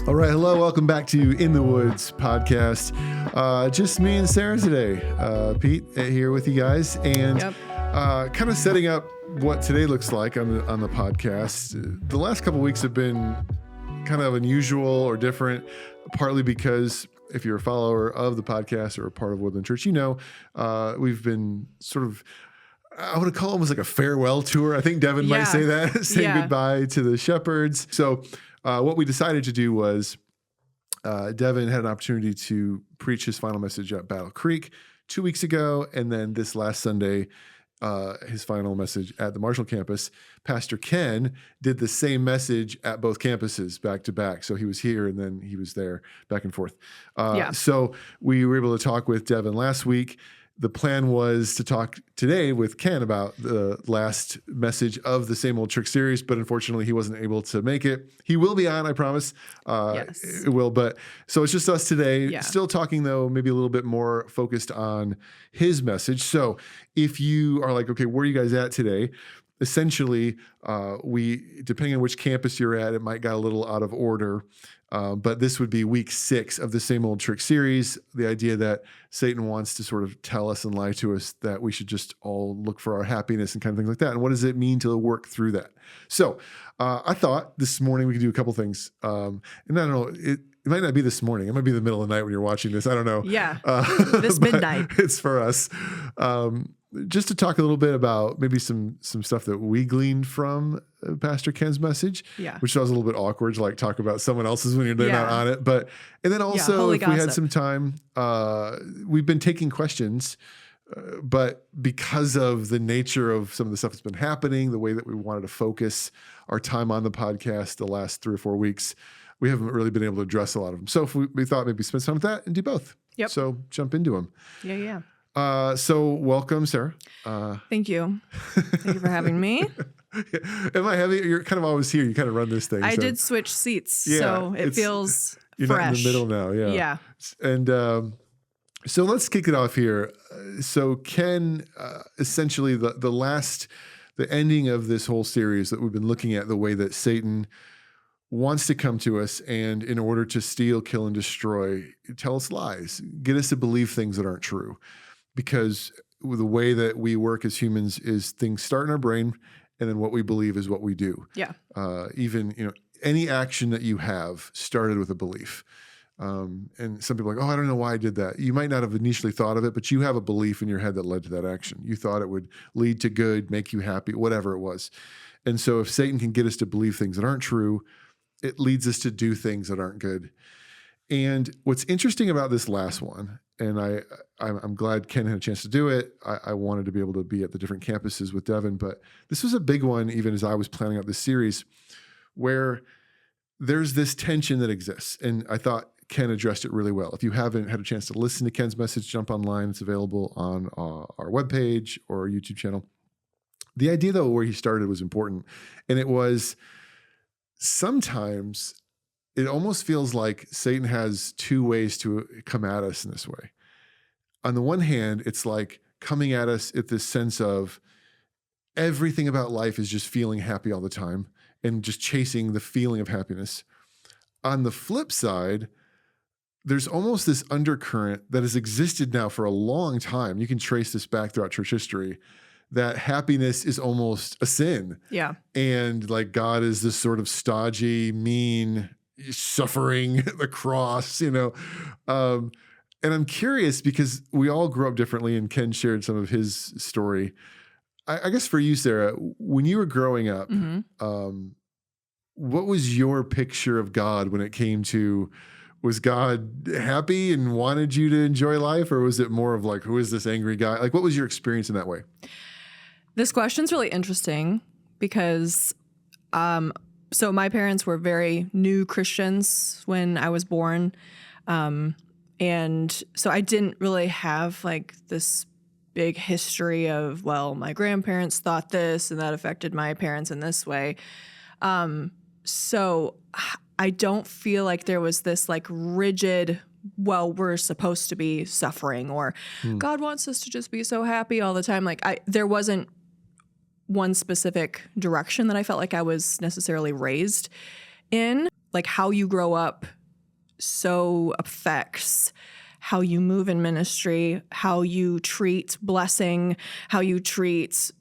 All right, hello, welcome back to In the Woods podcast. Just me and Sarah today. Pete here with you guys, and kind of setting up what today looks like on the podcast. The last couple of weeks have been kind of unusual or different, partly because if you're a follower of the podcast or a part of Woodland Church, you know we've been sort of, I want to call it almost like a farewell tour. I think Devin might say that, saying goodbye to the shepherds. So what we decided to do was Devin had an opportunity to preach his final message at Battle Creek 2 weeks ago. And then this last Sunday, his final message at the Marshall campus. Pastor Ken did the same message at both campuses back to back. So he was here and then he was there back and forth. So we were able to talk with Devin last week. The plan was to talk today with Ken about the last message of the Same Old Trick series, but unfortunately he wasn't able to make it. He will be on, I promise. Yes. It will, but so it's just us today. Still talking though, maybe a little bit more focused on his message. So if you are like, okay, where are you guys at today? Essentially, we, depending on which campus you're at, it might got a little out of order. But this would be week 6 of the Same Old Trick series. The idea that Satan wants to sort of tell us and lie to us that we should just all look for our happiness and kind of things like that. And what does it mean to work through that? So I thought this morning we could do a couple things. And I don't know, it might not be this morning. It might be the middle of the night when you're watching this. I don't know. This midnight. It's for us. Just to talk a little bit about maybe some stuff that we gleaned from Pastor Ken's message, which was a little bit awkward to like talk about someone else's when you're not on it. But, and then also if we had some time, we've been taking questions, but because of the nature of some of the stuff that's been happening, the way that we wanted to focus our time on the podcast the last 3 or 4 weeks, we haven't really been able to address a lot of them. So if we thought maybe spend some of that and do both. So jump into them. So welcome, Sarah. Thank you. Thank you for having me. Am I heavy? You're kind of always here. You kind of run this thing. I did switch seats, so it feels you're fresh. Not in the middle now. And so let's kick it off here. So Ken, essentially the ending of this whole series that we've been looking at, the way that Satan wants to come to us and in order to steal, kill, and destroy, tell us lies, get us to believe things that aren't true. Because the way that we work as humans is things start in our brain, and then what we believe is what we do. Even, any action that you have started with a belief. And some people are like, oh, I don't know why I did that. You might not have initially thought of it, but you have a belief in your head that led to that action. You thought it would lead to good, make you happy, whatever it was. And so if Satan can get us to believe things that aren't true, it leads us to do things that aren't good. And what's interesting about this last one, and I'm glad Ken had a chance to do it. I wanted to be able to be at the different campuses with Devin, but this was a big one, even as I was planning out this series, where there's this tension that exists. And I thought Ken addressed it really well. If you haven't had a chance to listen to Ken's message, jump online. It's available on our webpage or our YouTube channel. The idea, though, where he started was important. And it was sometimes it almost feels like Satan has 2 ways to come at us in this way. On the one hand, it's like coming at us at this sense of everything about life is just feeling happy all the time and just chasing the feeling of happiness. On the flip side, there's almost this undercurrent that has existed now for a long time. You can trace this back throughout church history, that happiness is almost a sin. And like God is this sort of stodgy, mean, suffering the cross, And I'm curious because we all grew up differently, and Ken shared some of his story. I guess for you, Sarah, when you were growing up, what was your picture of God when it came to, was God happy and wanted you to enjoy life, or was it more of like, who is this angry guy? Like, what was your experience in that way? This question's really interesting because so my parents were very new Christians when I was born. And so I didn't really have like this big history of, well, my grandparents thought this and that affected my parents in this way. So I don't feel like there was this like rigid, well, we're supposed to be suffering, or God wants us to just be so happy all the time. Like there wasn't one specific direction that I felt like I was necessarily raised in. Like how you grow up so affects how you move in ministry, how you treat blessing, how you treat,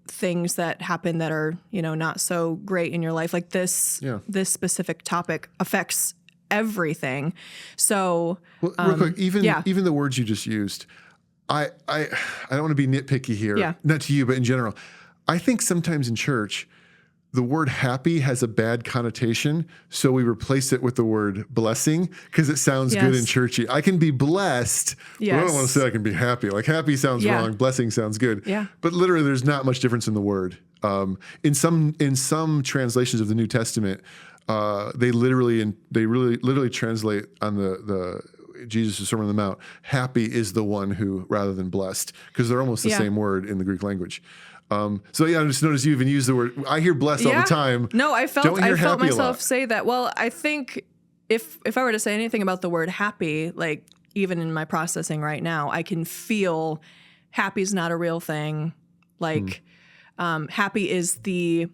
things that happen that are, not so great in your life. Like this specific topic affects everything. So, real quick, even the words you just used, I don't want to be nitpicky here, not to you, but in general. I think sometimes in church, the word happy has a bad connotation, so we replace it with the word blessing because it sounds good and churchy. I can be blessed, but I don't want to say I can be happy. Like happy sounds wrong, blessing sounds good. Yeah. But literally, there's not much difference in the word. In some translations of the New Testament, they literally translate on the Jesus' Sermon on the Mount, happy is the one who, rather than blessed, because they're almost the same word in the Greek language. I just noticed you even use the word. I hear blessed all the time. No, I felt myself say that. Well, I think if I were to say anything about the word happy, like even in my processing right now, I can feel happy is not a real thing. Like happy is the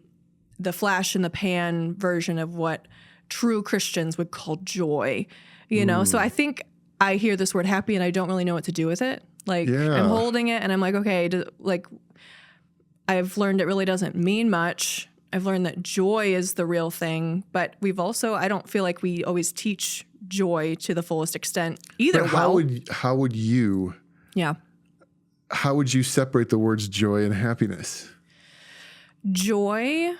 flash in the pan version of what true Christians would call joy. So I think I hear this word happy and I don't really know what to do with it. Like I'm holding it and I'm like, okay, I've learned it really doesn't mean much. I've learned that joy is the real thing, but I don't feel like we always teach joy to the fullest extent either. But how would you separate the words joy and happiness? Joy,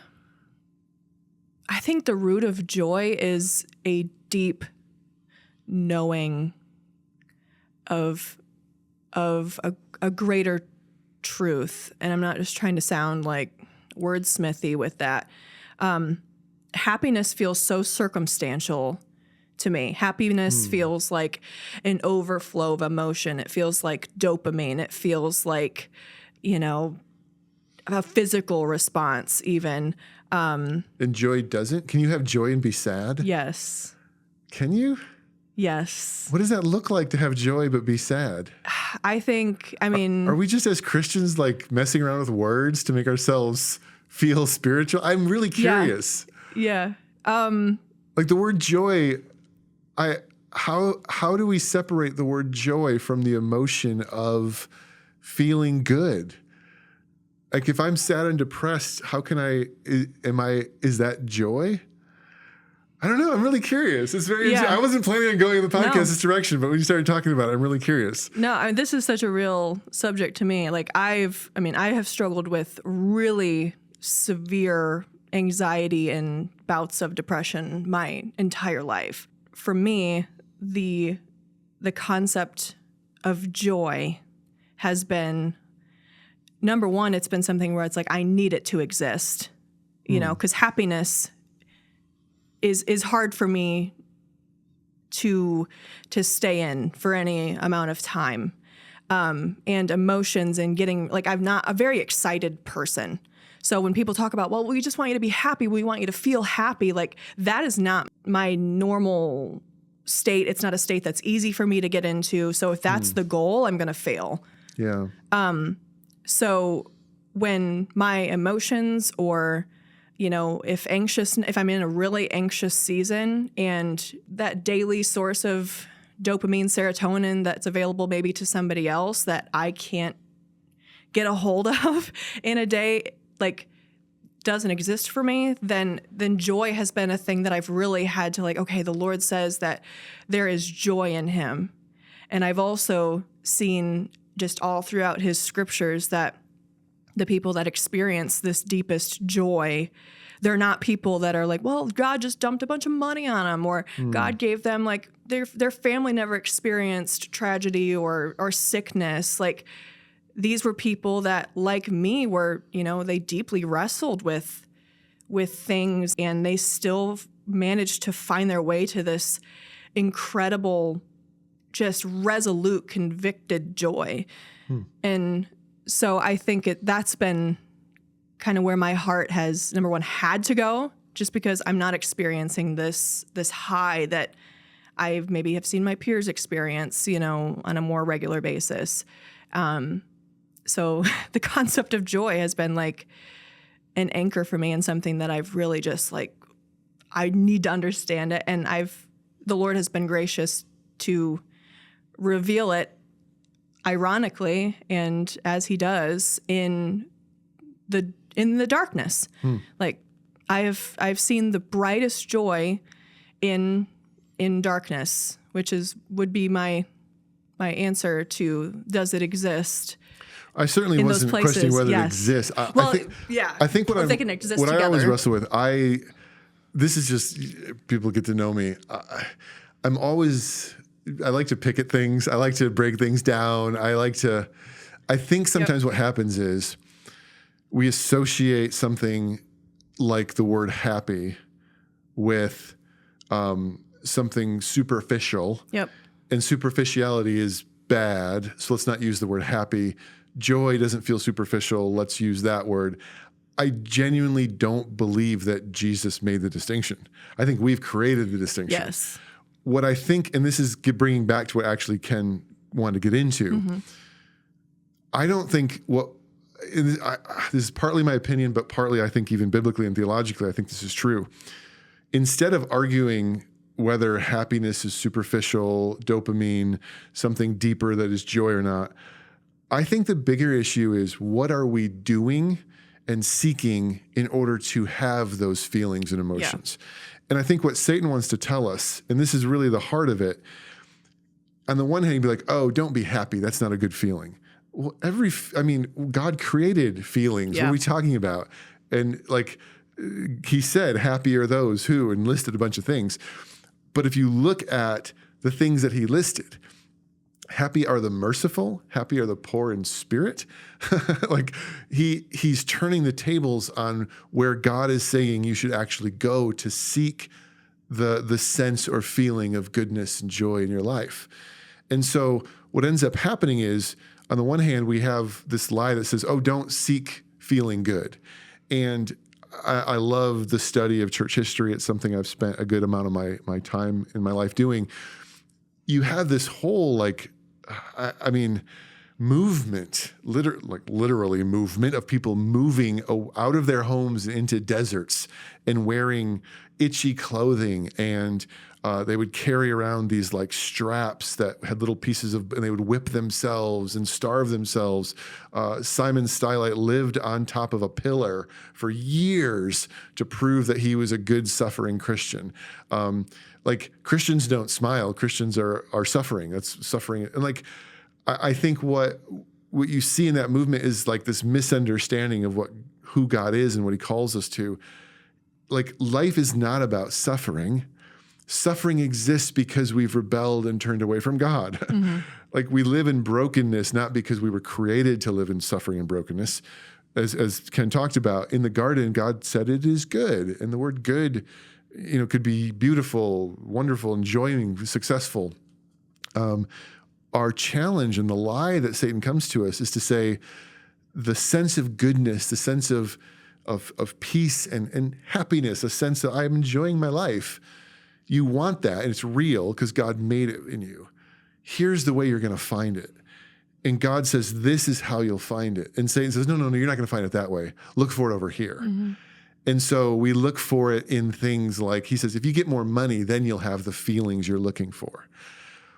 I think the root of joy is a deep knowing of a greater truth. And I'm not just trying to sound like wordsmithy with that. Happiness feels so circumstantial to me. Happiness feels like an overflow of emotion. It feels like dopamine. It feels like, a physical response even. And joy doesn't? Can you have joy and be sad? Yes. Can you? Yes. What does that look like to have joy but be sad? Are we just as Christians like messing around with words to make ourselves feel spiritual? I'm really curious. Yeah. Like the word joy, how do we separate the word joy from the emotion of feeling good? Like if I'm sad and depressed, how can is that joy? I don't know. I'm really curious. It's very interesting. I wasn't planning on going in the podcast this direction, but when you started talking about it, I'm really curious. No, this is such a real subject to me. Like I have struggled with really severe anxiety and bouts of depression my entire life. For me, the concept of joy has been, number one, it's been something where it's like I need it to exist, because happiness is hard for me to stay in for any amount of time. And emotions and getting, like, I'm not a very excited person. So when people talk about, well, we just want you to be happy, we want you to feel happy, like that is not my normal state. It's not a state that's easy for me to get into. So if that's the goal, I'm going to fail. Yeah. So when my emotions or if I'm in a really anxious season and that daily source of dopamine, serotonin that's available maybe to somebody else that I can't get a hold of in a day, like doesn't exist for me, then joy has been a thing that I've really had to okay, the Lord says that there is joy in him. And I've also seen just all throughout his scriptures that the people that experience this deepest joy, they're not people that are like, well, God just dumped a bunch of money on them, or God gave them, like, their family never experienced tragedy or sickness. Like, these were people that, like me, were, they deeply wrestled with things, and they still managed to find their way to this incredible, just resolute, convicted joy. And so I think that's been kind of where my heart has, number one, had to go, just because I'm not experiencing this high that I maybe have seen my peers experience, on a more regular basis. So the concept of joy has been like an anchor for me, and something that I've really just I need to understand it. And the Lord has been gracious to reveal it ironically, and as he does in the darkness. Like I've seen the brightest joy in darkness, which would be my answer to, does it exist? I certainly wasn't questioning whether it exists. I think what they can exist what together. I always wrestle with, this is just, people get to know me. I like to pick at things. I like to break things down. I think sometimes what happens is we associate something like the word happy with something superficial. Yep. And superficiality is bad, so let's not use the word happy. Joy doesn't feel superficial, let's use that word. I genuinely don't believe that Jesus made the distinction. I think we've created the distinction. Yes. What I think, and this is bringing back to what actually Ken wanted to get into, I don't think this is partly my opinion, but partly I think even biblically and theologically, I think this is true. Instead of arguing whether happiness is superficial, dopamine, something deeper that is joy or not, I think the bigger issue is, what are we doing and seeking in order to have those feelings and emotions? Yeah. And I think what Satan wants to tell us, and this is really the heart of it, on the one hand, he'd be like, oh, don't be happy. That's not a good feeling. Well, God created feelings. Yeah. What are we talking about? And like he said, happy are those who, and listed a bunch of things. But if you look at the things that he listed, happy are the merciful, happy are the poor in spirit. Like he's turning the tables on where God is saying you should actually go to seek the sense or feeling of goodness and joy in your life. And so what ends up happening is, on the one hand, we have this lie that says, oh, don't seek feeling good. And I love the study of church history. It's something I've spent a good amount of my time in my life doing. You have this whole movement, literally movement of people moving out of their homes into deserts and wearing itchy clothing, and they would carry around these like straps that had little pieces of, and they would whip themselves and starve themselves. Simon Stylite lived on top of a pillar for years to prove that he was a good suffering Christian. Like Christians don't smile. Christians are suffering. That's suffering. And I think what you see in that movement is like this misunderstanding of who God is and what he calls us to. Like, life is not about suffering. Suffering exists because we've rebelled and turned away from God. Mm-hmm. Like, we live in brokenness, not because we were created to live in suffering and brokenness. As Ken talked about, in the garden, God said it is good. And the word good, could be beautiful, wonderful, enjoying, successful. Our challenge and the lie that Satan comes to us is to say the sense of goodness, the sense of peace and happiness, a sense that I'm enjoying my life. You want that, and it's real because God made it in you. Here's the way you're going to find it. And God says, this is how you'll find it. And Satan says, no, you're not going to find it that way. Look for it over here. Mm-hmm. And so we look for it in things like, he says, if you get more money, then you'll have the feelings you're looking for.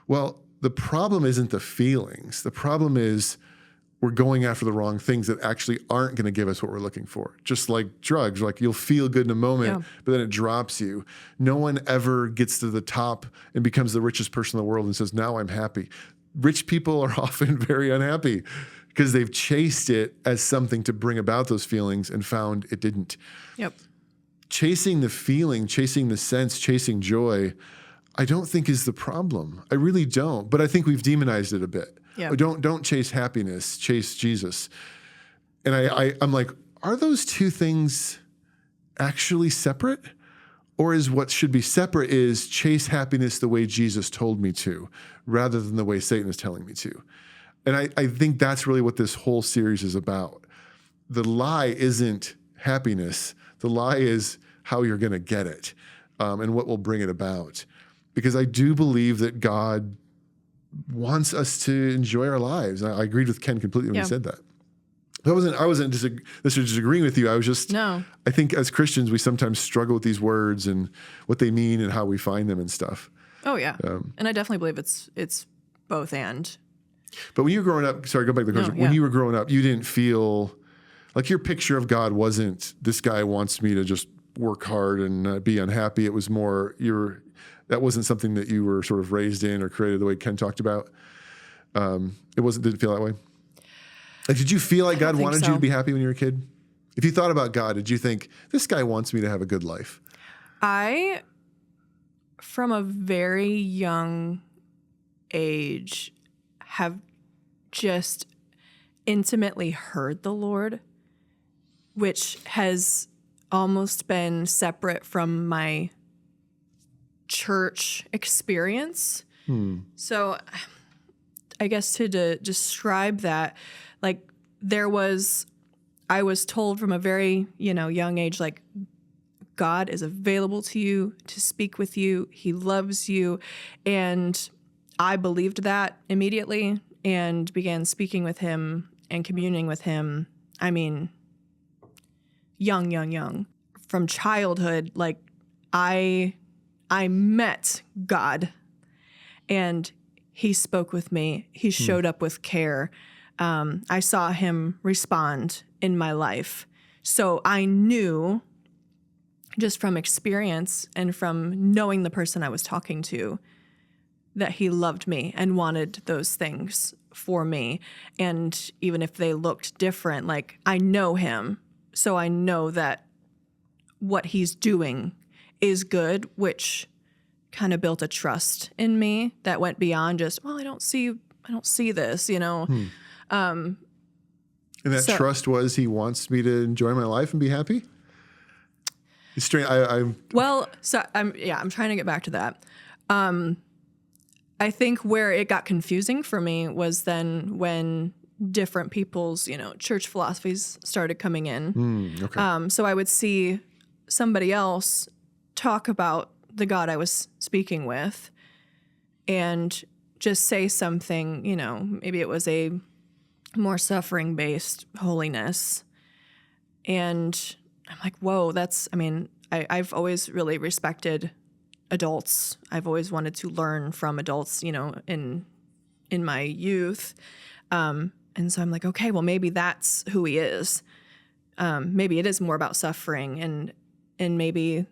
Well, the problem isn't the feelings. The problem is we're going after the wrong things that actually aren't going to give us what we're looking for. Just like drugs, like you'll feel good in a moment, but then it drops you. No one ever gets to the top and becomes the richest person in the world and says, now I'm happy. Rich people are often very unhappy because they've chased it as something to bring about those feelings and found it didn't. Yep. Chasing the feeling, chasing the sense, chasing joy, I don't think is the problem. I really don't. But I think we've demonized it a bit. Yeah. Don't chase happiness, chase Jesus. And I'm like, are those two things actually separate? Or is what should be separate is chase happiness the way Jesus told me to, rather than the way Satan is telling me to? And I think that's really what this whole series is about. The lie isn't happiness. The lie is how you're going to get it and what will bring it about. Because I do believe that God wants us to enjoy our lives. I agreed with Ken completely when he said that. I wasn't disagreeing with you. I was just, I think as Christians, we sometimes struggle with these words and what they mean and how we find them and stuff. Oh yeah. And I definitely believe it's both and. But when you were growing up, sorry, go back to the question. No, When yeah. you were growing up, you didn't feel like your picture of God wasn't this guy wants me to just work hard and be unhappy. It was more that wasn't something that you were sort of raised in or created the way Ken talked about. Didn't feel that way. Like, did you feel like God wanted you to be happy when you were a kid? If you thought about God, did you think this guy wants me to have a good life? I, from a very young age, have just intimately heard the Lord, which has almost been separate from my church experience. So I guess to describe that, like I was told from a very, young age, like, God is available to you to speak with you. He loves you. And I believed that immediately and began speaking with him and communing with him. I mean, young. From childhood, like, I met God and he spoke with me. He showed up with care. I saw him respond in my life. So I knew just from experience and from knowing the person I was talking to that he loved me and wanted those things for me. And even if they looked different, like, I know him. So I know that what he's doing is good, which kind of built a trust in me that went beyond just, well, I don't see this, And that trust was he wants me to enjoy my life and be happy? It's strange. I'm trying to get back to that. I think where it got confusing for me was then when different people's, church philosophies started coming in. Okay. So I would see somebody else talk about the God I was speaking with and just say something, maybe it was a more suffering-based holiness. And I'm like, whoa, I've always really respected adults. I've always wanted to learn from adults, in my youth. And so I'm like, okay, well, maybe that's who he is. Maybe it is more about suffering and maybe,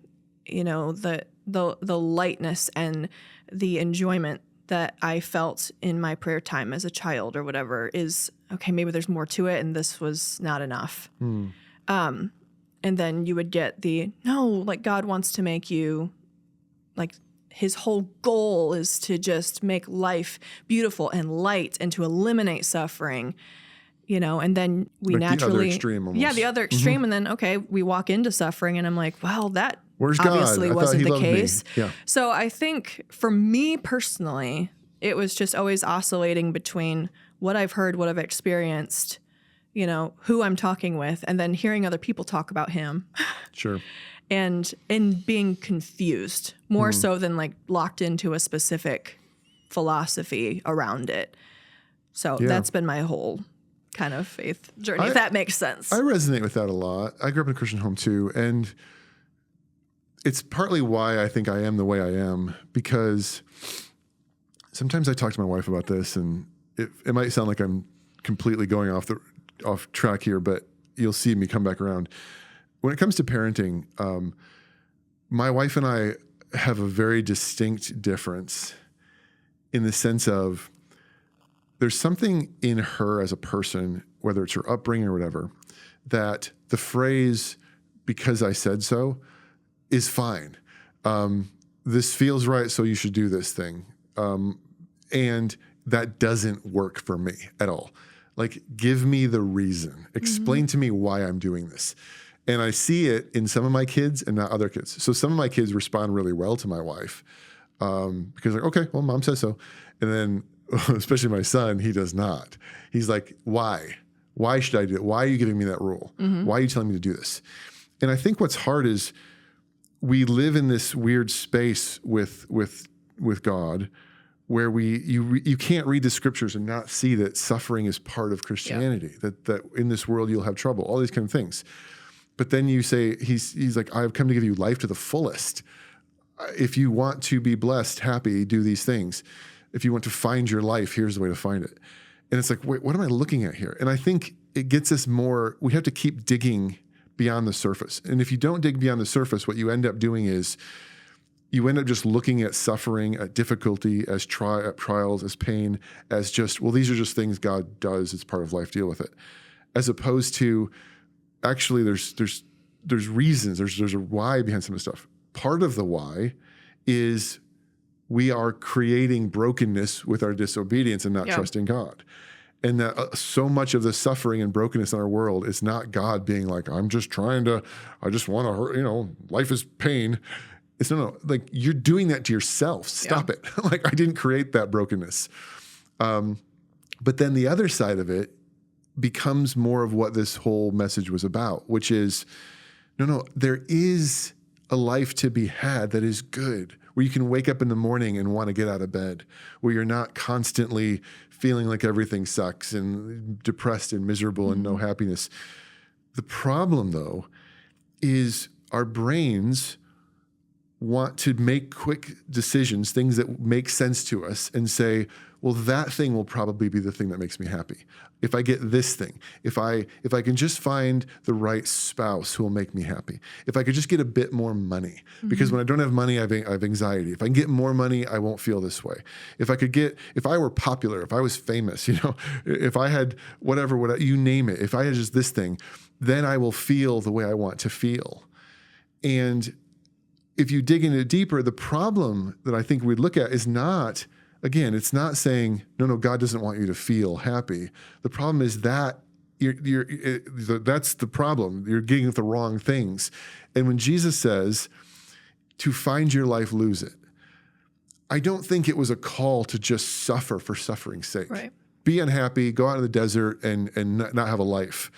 the lightness and the enjoyment that I felt in my prayer time as a child or whatever is, okay, maybe there's more to it and this was not enough. And then you would get God wants to make you, like, his whole goal is to just make life beautiful and light and to eliminate suffering, and then we like naturally. The other extreme almost. Yeah, the other extreme. And then, okay, we walk into suffering and I'm like, well, that Where's obviously God? wasn't the case. Yeah. So I think for me personally, it was just always oscillating between what I've heard, what I've experienced, who I'm talking with, and then hearing other people talk about him. Sure. And being confused more so than like locked into a specific philosophy around it. So that's been my whole kind of faith journey, if that makes sense. I resonate with that a lot. I grew up in a Christian home too. And it's partly why I think I am the way I am, because sometimes I talk to my wife about this and it might sound like I'm completely going off track here, but you'll see me come back around. When it comes to parenting, my wife and I have a very distinct difference in the sense of there's something in her as a person, whether it's her upbringing or whatever, that the phrase, because I said so, is fine. This feels right, so you should do this thing. And that doesn't work for me at all. Like, give me the reason. Explain to me why I'm doing this. And I see it in some of my kids and not other kids. So some of my kids respond really well to my wife because like, okay, well, mom says so. And then especially my son, he does not. He's like, why? Why should I do it? Why are you giving me that rule? Why are you telling me to do this? And I think what's hard is we live in this weird space with God where you can't read the scriptures and not see that suffering is part of Christianity, that in this world you'll have trouble, all these kind of things. But then you say, he's like, I've come to give you life to the fullest. If you want to be blessed, happy, do these things. If you want to find your life, here's the way to find it. And it's like, wait, what am I looking at here? And I think it gets us more, we have to keep digging beyond the surface. And if you don't dig beyond the surface, what you end up doing is you end up just looking at suffering, at difficulty, as trials, as pain, as just, well, these are just things God does. It's part of life. Deal with it. As opposed to, actually, there's reasons. There's a why behind some of the stuff. Part of the why is we are creating brokenness with our disobedience and not trusting God. And that so much of the suffering and brokenness in our world is not God being like, I just want to hurt, life is pain. It's no, like you're doing that to yourself. Stop it. Like I didn't create that brokenness. But then the other side of it becomes more of what this whole message was about, which is, no, there is a life to be had that is good, where you can wake up in the morning and want to get out of bed, where you're not constantly feeling like everything sucks and depressed and miserable and no happiness. The problem, though, is our brains want to make quick decisions, things that make sense to us, and say, well, that thing will probably be the thing that makes me happy. If I get this thing, if I can just find the right spouse who will make me happy, if I could just get a bit more money, because when I don't have money, I have anxiety. If I can get more money, I won't feel this way. If I were popular, if I was famous, if I had whatever, you name it, if I had just this thing, then I will feel the way I want to feel. And if you dig into it deeper, the problem that I think we'd look at is not, again, it's not saying, no, God doesn't want you to feel happy. The problem is that that's the problem. You're getting at the wrong things. And when Jesus says, to find your life, lose it, I don't think it was a call to just suffer for suffering's sake. Right. Be unhappy, go out in the desert and not have a life.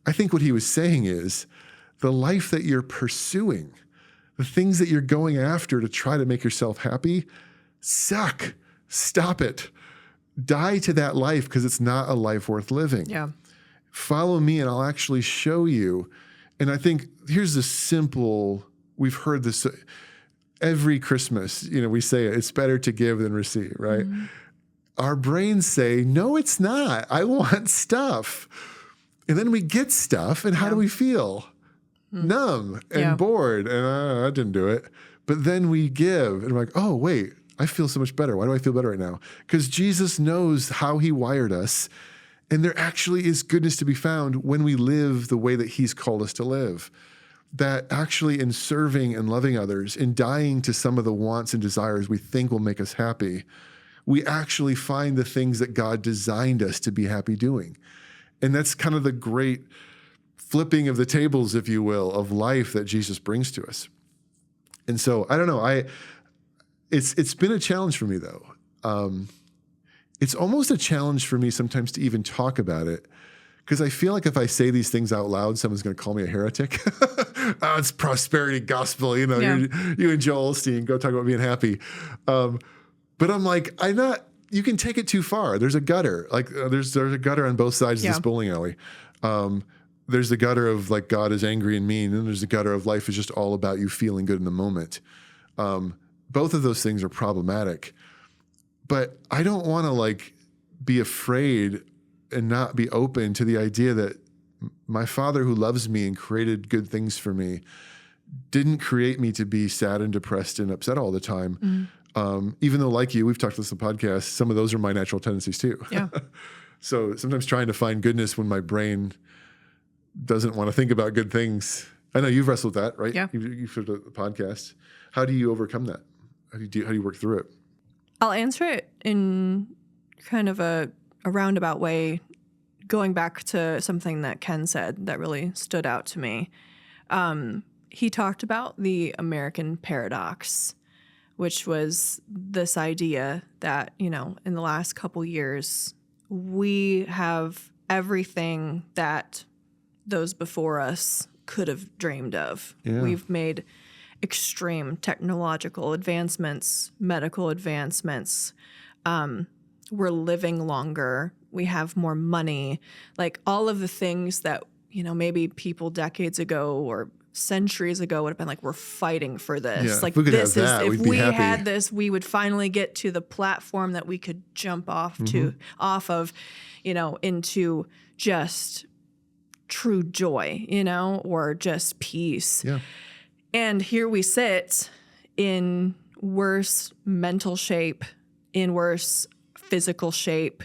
I think what he was saying is the life that you're pursuing, the things that you're going after to try to make yourself happy, suck. Stop it. Die to that life because it's not a life worth living. Yeah. Follow me and I'll actually show you. And I think here's the simple, we've heard this every Christmas, we say it's better to give than receive, right? Mm-hmm. Our brains say, no, it's not. I want stuff. And then we get stuff and how do we feel? Numb and bored, and I didn't do it. But then we give, and we're like, oh, wait, I feel so much better. Why do I feel better right now? Because Jesus knows how he wired us, and there actually is goodness to be found when we live the way that he's called us to live. That actually in serving and loving others, in dying to some of the wants and desires we think will make us happy, we actually find the things that God designed us to be happy doing. And that's kind of the great flipping of the tables, if you will, of life that Jesus brings to us. And so, I don't know, it's been a challenge for me, though. It's almost a challenge for me sometimes to even talk about it, because I feel like if I say these things out loud, someone's going to call me a heretic. Oh, it's prosperity gospel, you and Joel Osteen, go talk about being happy. But I'm like, you can take it too far. There's a gutter. Like there's a gutter on both sides of this bowling alley. There's the gutter of like God is angry and mean, and there's the gutter of life is just all about you feeling good in the moment. Both of those things are problematic. But I don't want to be afraid and not be open to the idea that my Father who loves me and created good things for me didn't create me to be sad and depressed and upset all the time. Even though, like you, we've talked this on the podcast, some of those are my natural tendencies too. Yeah. So sometimes trying to find goodness when my brain doesn't want to think about good things. I know you've wrestled with that, right? Yeah. You've heard the podcast. How do you overcome that? How do you work through it? I'll answer it in kind of a roundabout way, going back to something that Ken said that really stood out to me. He talked about the American paradox, which was this idea that, in the last couple years, we have everything that those before us could have dreamed of. Yeah. We've made extreme technological advancements, medical advancements. We're living longer. We have more money. Like all of the things that, maybe people decades ago or centuries ago would have been like, we're fighting for this. Yeah, like if we could this have is, that, if we'd be we happy. had this, we would finally get to the platform that we could jump off off of, into just true joy, or just peace. Yeah. And here we sit in worse mental shape, in worse physical shape.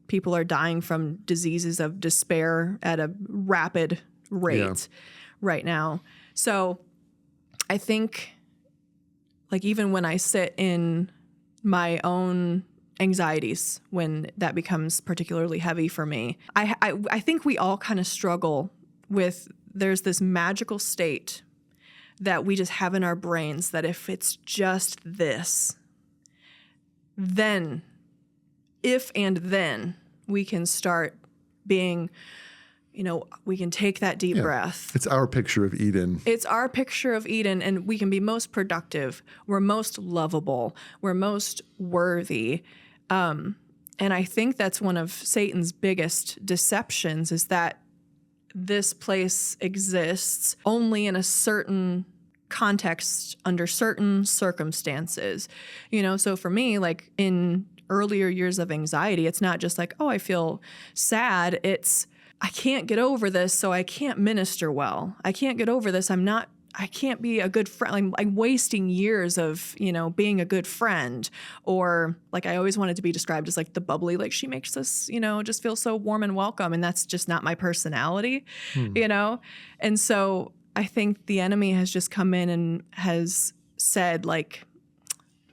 People are dying from diseases of despair at a rapid rate right now. So I think, like, even when I sit in my own anxieties, when that becomes particularly heavy for me, I think we all kind of struggle with, there's this magical state that we just have in our brains that if it's just this, then we can start being, we can take that deep breath. It's our picture of Eden. It's our picture of Eden, and we can be most productive. We're most lovable. We're most worthy. And I think that's one of Satan's biggest deceptions, is that this place exists only in a certain context under certain circumstances. So for me, like in earlier years of anxiety, it's not just like, oh, I feel sad. It's, I can't get over this, so I can't minister well. I can't get over this. I can't be a good friend. I'm wasting years of, being a good friend. Or like, I always wanted to be described as like the bubbly, like she makes us, just feel so warm and welcome. And that's just not my personality, And so I think the enemy has just come in and has said, like,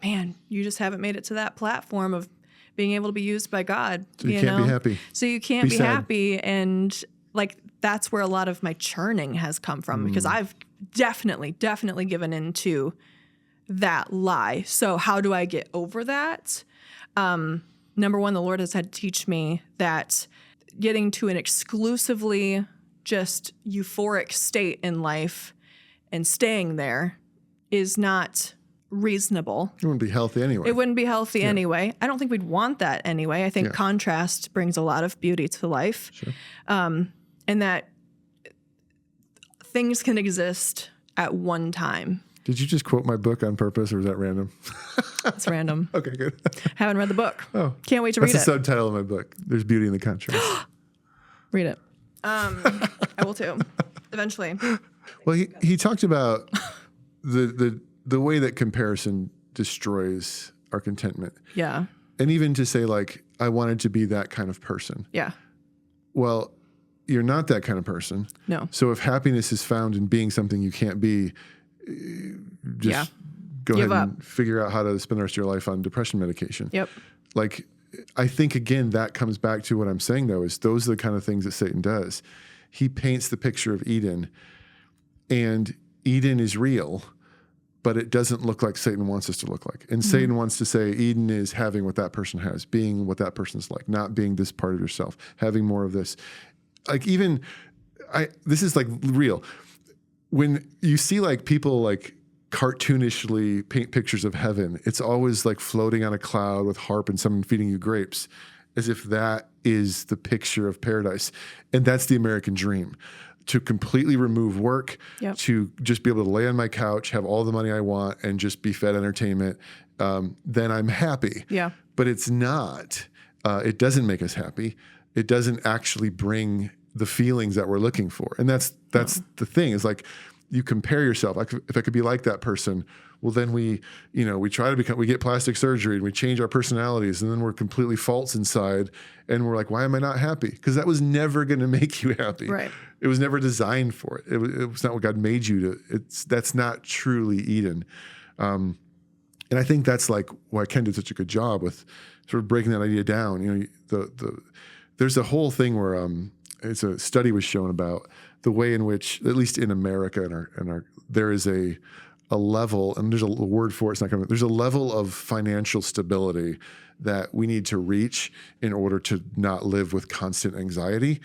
man, you just haven't made it to that platform of being able to be used by God. So you can't be happy. So you can't be sad. happy. And like, that's where a lot of my churning has come from, because I've definitely given into that lie. So how do I get over that? Number one, the Lord has had to teach me that getting to an exclusively just euphoric state in life and staying there is not reasonable. It wouldn't be healthy anyway. It wouldn't be healthy anyway. I don't think we'd want that anyway. I think contrast brings a lot of beauty to life. Sure. And that things can exist at one time. Did you just quote my book on purpose, or was that random? It's random. Okay, good. Haven't read the book. Oh, can't wait to read it. That's the subtitle of my book. There's beauty in the contrast. Read it. I will too, eventually. Well, he talked about the way that comparison destroys our contentment. Yeah. And even to say, like, I wanted to be that kind of person. Yeah. Well, you're not that kind of person. No. So if happiness is found in being something you can't be, just go Give ahead up. and figure out how to spend the rest of your life on depression medication. Yep. Like, I think, again, that comes back to what I'm saying, though, is those are the kind of things that Satan does. He paints the picture of Eden, and Eden is real, but it doesn't look like Satan wants us to look like. And Satan wants to say Eden is having what that person has, being what that person's like, not being this part of yourself, having more of this. Like, even, this is like real. When you see like people like cartoonishly paint pictures of heaven, it's always like floating on a cloud with harp and someone feeding you grapes, as if that is the picture of paradise. And that's the American dream. To completely remove work, to just be able to lay on my couch, have all the money I want, and just be fed entertainment, then I'm happy. Yeah. But it's not. It doesn't make us happy. It doesn't actually bring the feelings that we're looking for. And that's the thing, is like, you compare yourself. If I could be like that person, well, then we try to become, we get plastic surgery and we change our personalities, and then we're completely false inside. And we're like, why am I not happy? Because that was never going to make you happy. Right. It was never designed for it. It was not what God made you to. That's not truly Eden. And I think that's like why Ken did such a good job with sort of breaking that idea down. There's a whole thing where it's a study was shown about the way in which, at least in America, and our there is a level, and there's a word for it. It's not coming. There's a level of financial stability that we need to reach in order to not live with constant anxiety.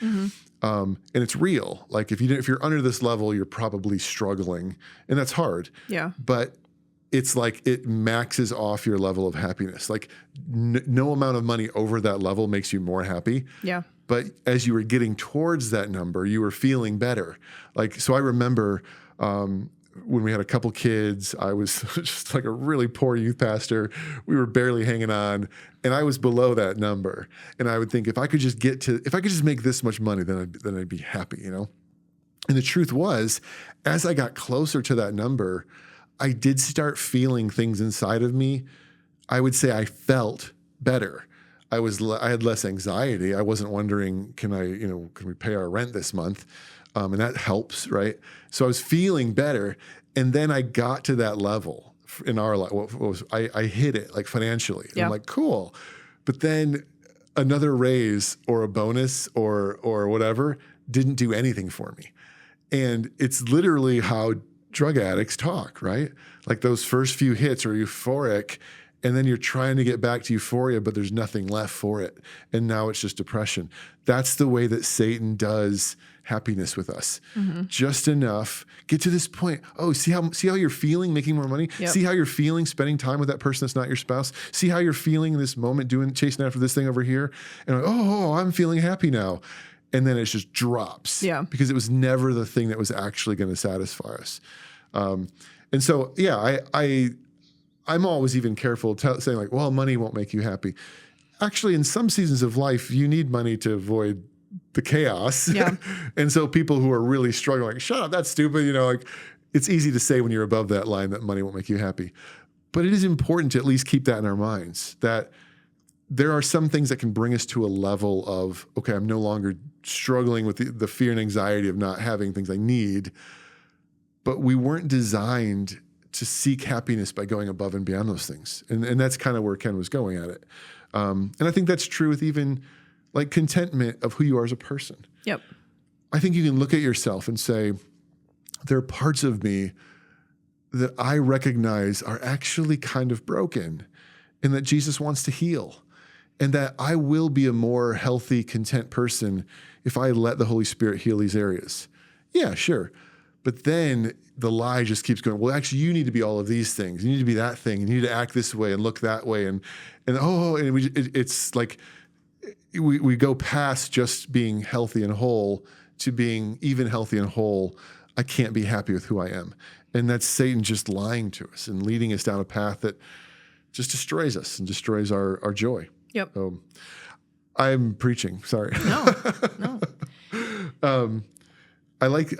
And it's real. Like, if you're under this level, you're probably struggling, and that's hard. Yeah. But it's like it maxes off your level of happiness. Like, no amount of money over that level makes you more happy. Yeah. But as you were getting towards that number, you were feeling better. Like, so I remember when we had a couple kids, I was just like a really poor youth pastor. We were barely hanging on, and I was below that number. And I would think, if I could just make this much money, then I'd be happy, you know? And the truth was, as I got closer to that number, I did start feeling things inside of me. I would say I felt better. I had less anxiety. I wasn't wondering, can we pay our rent this month? And that helps, right? So I was feeling better. And then I got to that level in our life. I hit it, like, financially. And I'm like, cool. But then another raise or a bonus or whatever didn't do anything for me. And it's literally how drug addicts talk, right? Like, those first few hits are euphoric, and then you're trying to get back to euphoria, but there's nothing left for it. And now it's just depression. That's the way that Satan does happiness with us. Mm-hmm. Just enough. Get to this point. Oh, see how you're feeling making more money? Yep. See how you're feeling spending time with that person that's not your spouse? See how you're feeling in this moment chasing after this thing over here? And I'm feeling happy now. And then it just drops. Yeah. Because it was never the thing that was actually going to satisfy us. And so, I'm always even careful saying, like, well, money won't make you happy. Actually, in some seasons of life, you need money to avoid the chaos. Yeah. And so people who are really struggling, like, shut up, that's stupid. You know, like, it's easy to say when you're above that line that money won't make you happy. But it is important to at least keep that in our minds, that there are some things that can bring us to a level of, okay, I'm no longer struggling with the fear and anxiety of not having things I need. But we weren't designed to seek happiness by going above and beyond those things. And that's kind of where Ken was going at it. And I think that's true with even, like, contentment of who you are as a person. Yep. I think you can look at yourself and say, there are parts of me that I recognize are actually kind of broken, and that Jesus wants to heal, and that I will be a more healthy, content person if I let the Holy Spirit heal these areas. Yeah, sure. But then the lie just keeps going, well, actually, you need to be all of these things. You need to be that thing. You need to act this way and look that way. It's like we go past just being healthy and whole to being even healthy and whole. I can't be happy with who I am. And that's Satan just lying to us and leading us down a path that just destroys us and destroys our joy. Yep. I'm preaching. Sorry. No. I like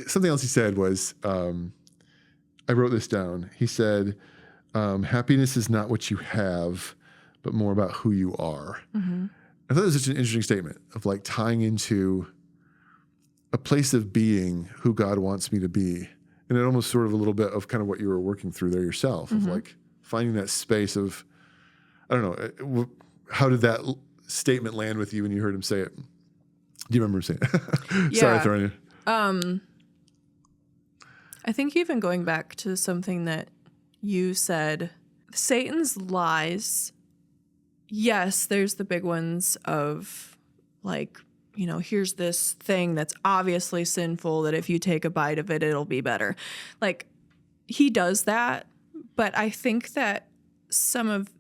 something else he said was, I wrote this down. He said, happiness is not what you have, but more about who you are. Mm-hmm. I thought it was such an interesting statement of, like, tying into a place of being who God wants me to be. And it almost sort of a little bit of kind of what you were working through there yourself, mm-hmm. of, like, finding that space of, I don't know, how did that statement land with you when you heard him say it? Do you remember him saying it? Yeah. Sorry, throwing you. I think even going back to something that you said, Satan's lies, yes, there's the big ones of, like, you know, here's this thing that's obviously sinful that if you take a bite of it, it'll be better. Like, he does that, but I think that some of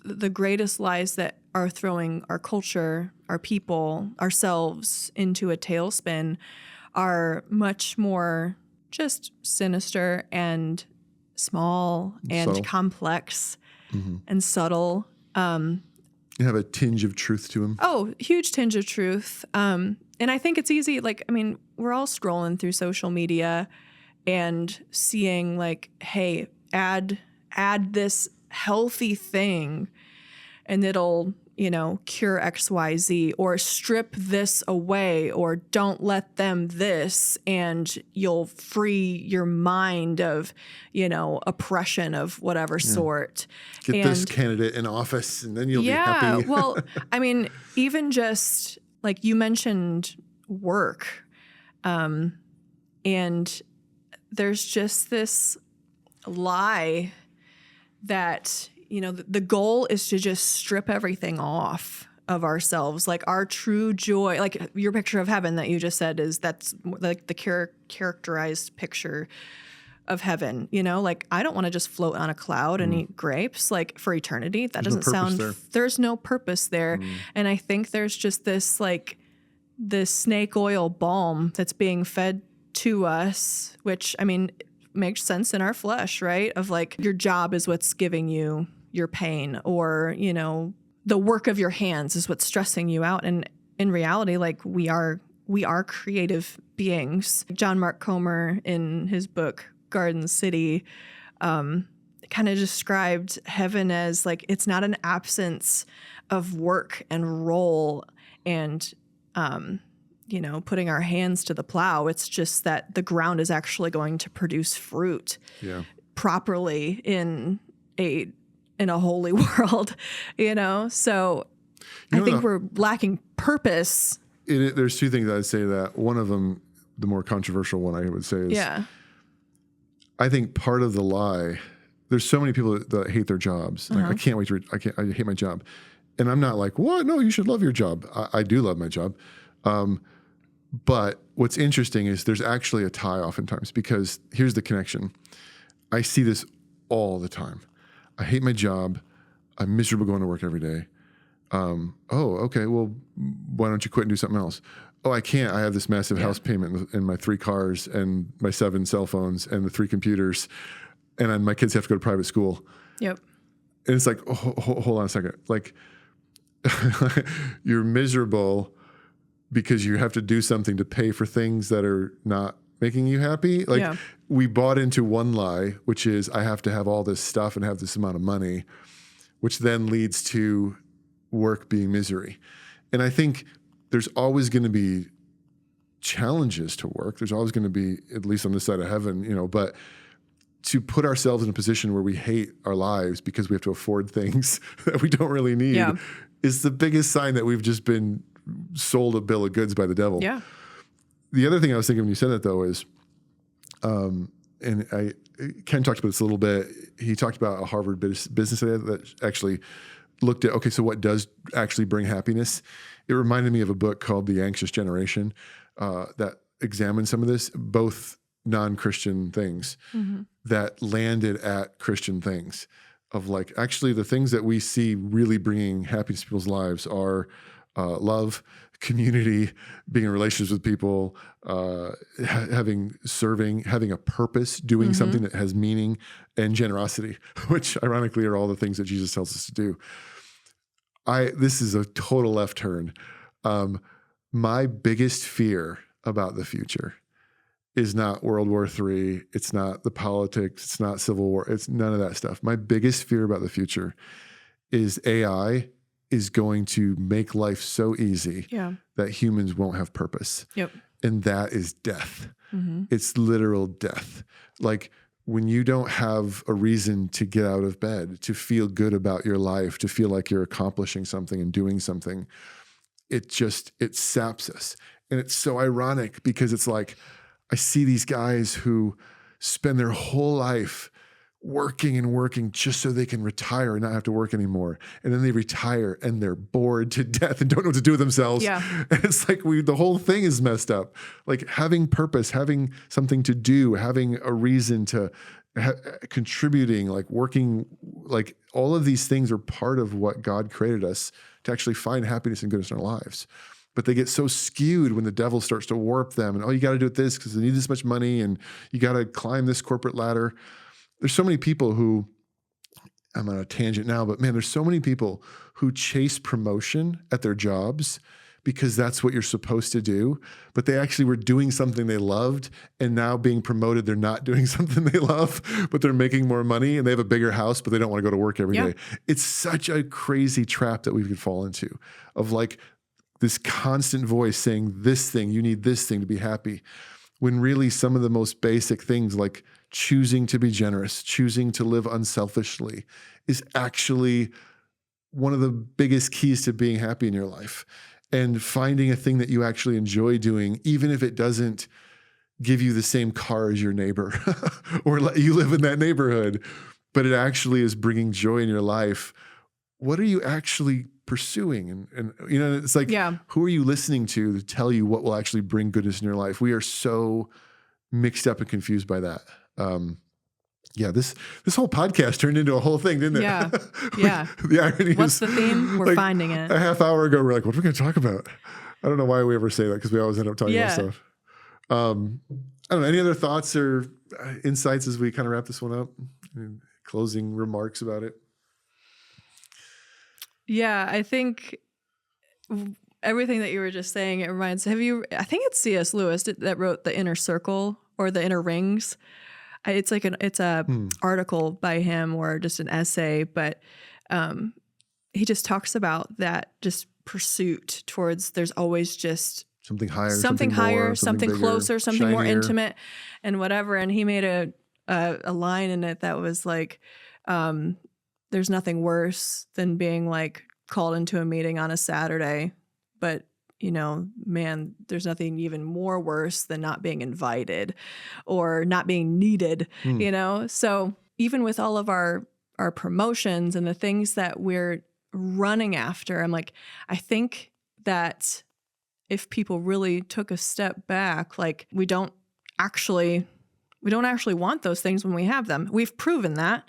the greatest lies that are throwing our culture, our people, ourselves into a tailspin are much more just sinister and small and subtle. Complex mm-hmm. and subtle. You have a tinge of truth to them. Oh, huge tinge of truth. And I think it's easy. Like, I mean, we're all scrolling through social media and seeing, like, hey, add this healthy thing and it'll, you know, cure XYZ, or strip this away, or don't let them this, and you'll free your mind of, you know, oppression of whatever sort. Get this candidate in office and then you'll be happy. Well, I mean, even just like you mentioned work, and there's just this lie that, you know, the goal is to just strip everything off of ourselves. Like, our true joy, like your picture of heaven that you just said, that's like the characterized picture of heaven, you know, like I don't want to just float on a cloud and eat grapes like for eternity. That There's no doesn't purpose sound, there. there's no purpose there. And I think there's just this like this snake oil balm that's being fed to us, which I mean, makes sense in our flesh, right? Of like your job is what's giving you your pain, or, you know, the work of your hands is what's stressing you out. And in reality, like we are creative beings. John Mark Comer in his book Garden City kind of described heaven as like it's not an absence of work and role and you know, putting our hands to the plow. It's just that the ground is actually going to produce fruit properly in a holy world, you know? So I think we're lacking purpose. There's two things I'd say to that. One of them, the more controversial one I would say is, I think part of the lie, there's so many people that hate their jobs. Like, I can't wait to, I hate my job. And I'm not like, what? No, you should love your job. I do love my job. But what's interesting is there's actually a tie oftentimes, because here's the connection. I see this all the time. I hate my job. I'm miserable going to work every day. Oh, okay. Well, why don't you quit and do something else? Oh, I can't. I have this massive house payment and my 3 cars and my 7 cell phones and the 3 computers, and then my kids have to go to private school. Yep. And it's like, oh, hold on a second. Like, you're miserable because you have to do something to pay for things that are not making you happy. Like, we bought into one lie, which is I have to have all this stuff and have this amount of money, which then leads to work being misery. And I think there's always going to be challenges to work. There's always going to be, at least on this side of heaven, you know, but to put ourselves in a position where we hate our lives because we have to afford things that we don't really need is the biggest sign that we've just been sold a bill of goods by the devil. Yeah. The other thing I was thinking when you said that, though, is, Ken talked about this a little bit. He talked about a Harvard business that actually looked at, okay, so what does actually bring happiness? It reminded me of a book called The Anxious Generation that examined some of this, both non-Christian things that landed at Christian things, of like, actually the things that we see really bringing happiness to people's lives are love, community, being in relationships with people, having a purpose, doing something that has meaning, and generosity, which ironically are all the things that Jesus tells us to do. This is a total left turn. My biggest fear about the future is not World War III. It's not the politics. It's not Civil War. It's none of that stuff. My biggest fear about the future is AI is going to make life so easy that humans won't have purpose. Yep. And that is death. It's literal death. Like, when you don't have a reason to get out of bed, to feel good about your life, to feel like you're accomplishing something and doing something, it saps us. And it's so ironic because it's like, I see these guys who spend their whole life working and working just so they can retire and not have to work anymore. And then they retire and they're bored to death and don't know what to do with themselves. Yeah. And it's like the whole thing is messed up. Like, having purpose, having something to do, having a reason to contributing, like working, like all of these things are part of what God created us to actually find happiness and goodness in our lives. But they get so skewed when the devil starts to warp them. And, oh, you got to do it this because they need this much money and you got to climb this corporate ladder. There's so many people who, I'm on a tangent now, but man, there's so many people who chase promotion at their jobs because that's what you're supposed to do. But they actually were doing something they loved, and now being promoted, they're not doing something they love, but they're making more money and they have a bigger house, but they don't want to go to work every day. It's such a crazy trap that we could fall into, of like this constant voice saying this thing, you need this thing to be happy. When really some of the most basic things, like choosing to be generous, choosing to live unselfishly, is actually one of the biggest keys to being happy in your life. And finding a thing that you actually enjoy doing, even if it doesn't give you the same car as your neighbor or let you live in that neighborhood, but it actually is bringing joy in your life. What are you actually pursuing? And you know, it's like, who are you listening to tell you what will actually bring goodness in your life? We are so mixed up and confused by that. Yeah, this whole podcast turned into a whole thing, didn't it? Yeah. Yeah. The irony What's is, the theme? We're like, finding it. a half hour ago, we're like, what are we going to talk about? I don't know why we ever say that, because we always end up talking about stuff. I don't know. Any other thoughts or insights as we kind of wrap this one up? Closing remarks about it? Yeah, I think everything that you were just saying, it reminds, I think it's C.S. Lewis that wrote The Inner Circle or The Inner Rings. It's like it's a article by him or just an essay, but he just talks about that just pursuit towards, there's always just something higher, something bigger, closer, something shinier, more intimate and whatever. And he made a line in it that was like, there's nothing worse than being like called into a meeting on a Saturday, but man, there's nothing even more worse than not being invited or not being needed, So even with all of our promotions and the things that we're running after, I'm like, I think that if people really took a step back, like we don't actually want those things when we have them. We've proven that.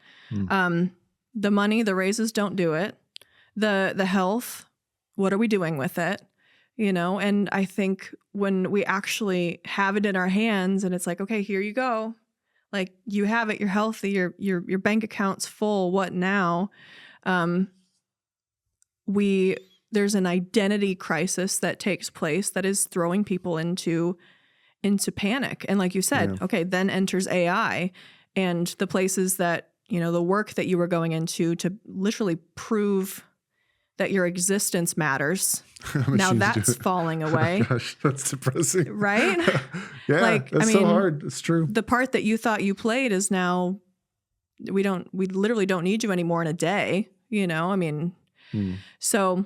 The money, the raises don't do it. The health, what are we doing with it? And I think when we actually have it in our hands and it's like, okay, here you go. Like you have it, you're healthy, your bank account's full. What now? There's an identity crisis that takes place that is throwing people into panic. And like you said, okay, then enters AI and the places that, the work that you were going into to literally prove that your existence matters. Now that's falling away. Oh gosh, that's depressing. Right? Yeah, that's so hard. It's true. The part that you thought you played is now, we literally don't need you anymore in a day, So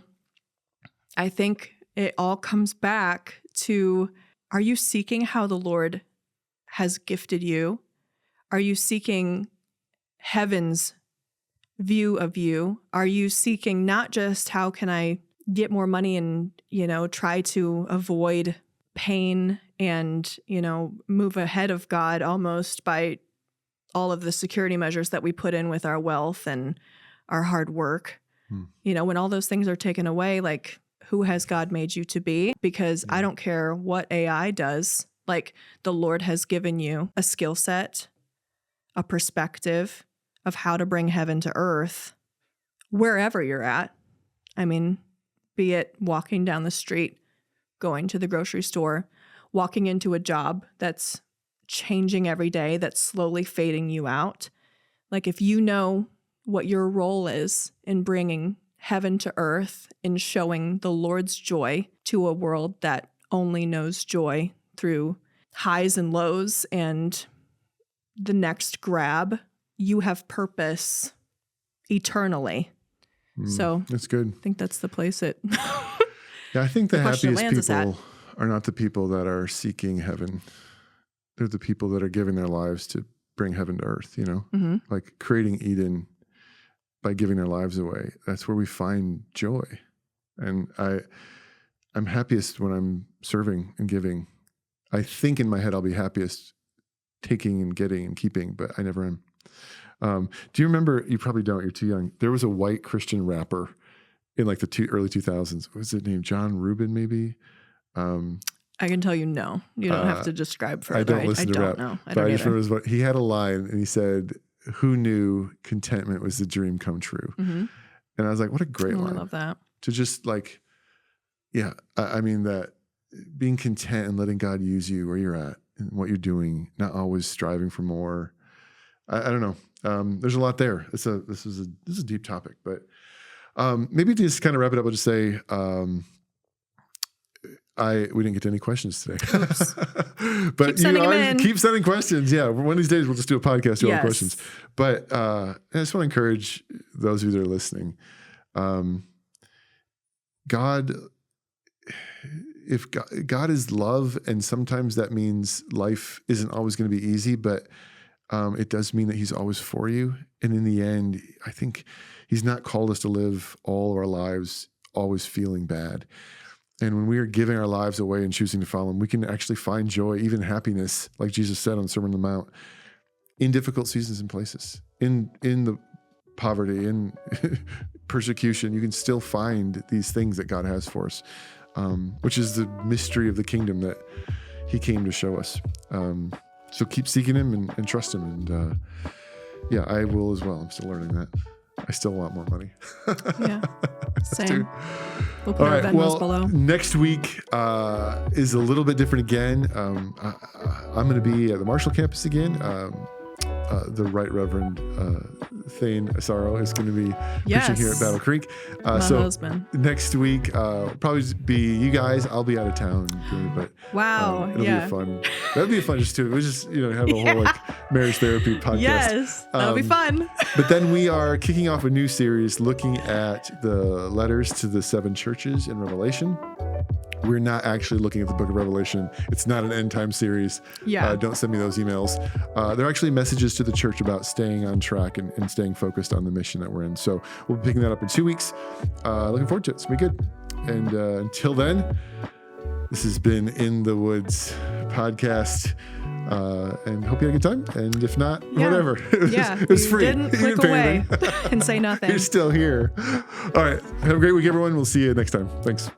I think it all comes back to, are you seeking how the Lord has gifted you? Are you seeking heaven's view of you? Are you seeking not just how can I get more money and, try to avoid pain and, move ahead of God almost by all of the security measures that we put in with our wealth and our hard work? When all those things are taken away, like, who has God made you to be? Because I don't care what AI does. Like, the Lord has given you a skill set, a perspective of how to bring heaven to earth wherever you're at. I mean, be it walking down the street, going to the grocery store, walking into a job that's changing every day, that's slowly fading you out. Like, if you know what your role is in bringing heaven to earth, in showing the Lord's joy to a world that only knows joy through highs and lows and the next grab, you have purpose eternally. So that's good. I think that's the place it. Yeah, I think the happiest people are not the people that are seeking heaven. They're the people that are giving their lives to bring heaven to earth, like creating Eden by giving their lives away. That's where we find joy. And I'm happiest when I'm serving and giving. I think in my head I'll be happiest taking and getting and keeping, but I never am. Do you remember, you probably don't, you're too young, there was a white Christian rapper in like the early 2000s. What was his name? John Rubin, maybe? I can tell you no. You don't have to describe further. I don't listen to rap. Know. But I just remember he had a line and he said, "Who knew contentment was the dream come true?" And I was like, what a great line. I love that. To just like, I mean that being content and letting God use you where you're at and what you're doing, not always striving for more. I don't know. There's a lot there. This is a deep topic, but maybe to just kind of wrap it up, I'll just say, we didn't get to any questions today, but keep sending questions. Yeah. One of these days we'll just do a podcast to all the questions, but I just want to encourage those of you that are listening. If God is love, and sometimes that means life isn't always going to be easy, but it does mean that he's always for you. And in the end, I think he's not called us to live all of our lives always feeling bad. And when we are giving our lives away and choosing to follow him, we can actually find joy, even happiness, like Jesus said on Sermon on the Mount, in difficult seasons and places, in the poverty, in persecution, you can still find these things that God has for us, which is the mystery of the kingdom that he came to show us. So keep seeking him and trust him. And yeah, I will as well. I'm still learning that. I still want more money. Yeah, same. We'll put All our right, Venmos below. next weane is a little bit different again. I'm going to be at the Marshall campus again. The Right Reverend Thane Asaro is going to be preaching here at Battle Creek. My husband. Next week, probably be you guys. I'll be out of town, but wow, it'll be fun. That'd be fun just to have a whole like marriage therapy podcast. Yes, that'll be fun. But then we are kicking off a new series looking at the letters to the 7 churches in Revelation. We're not actually looking at the book of Revelation. It's not an end time series. Yeah. Don't send me those emails. They're actually messages to the church about staying on track and staying focused on the mission that we're in. So we'll be picking that up in 2 weeks. Looking forward to it. It's going to be good. And until then, this has been In the Woods podcast. And hope you had a good time. And if not, whatever. It was free. Didn't click away and say nothing. You're still here. All right. Have a great week, everyone. We'll see you next time. Thanks.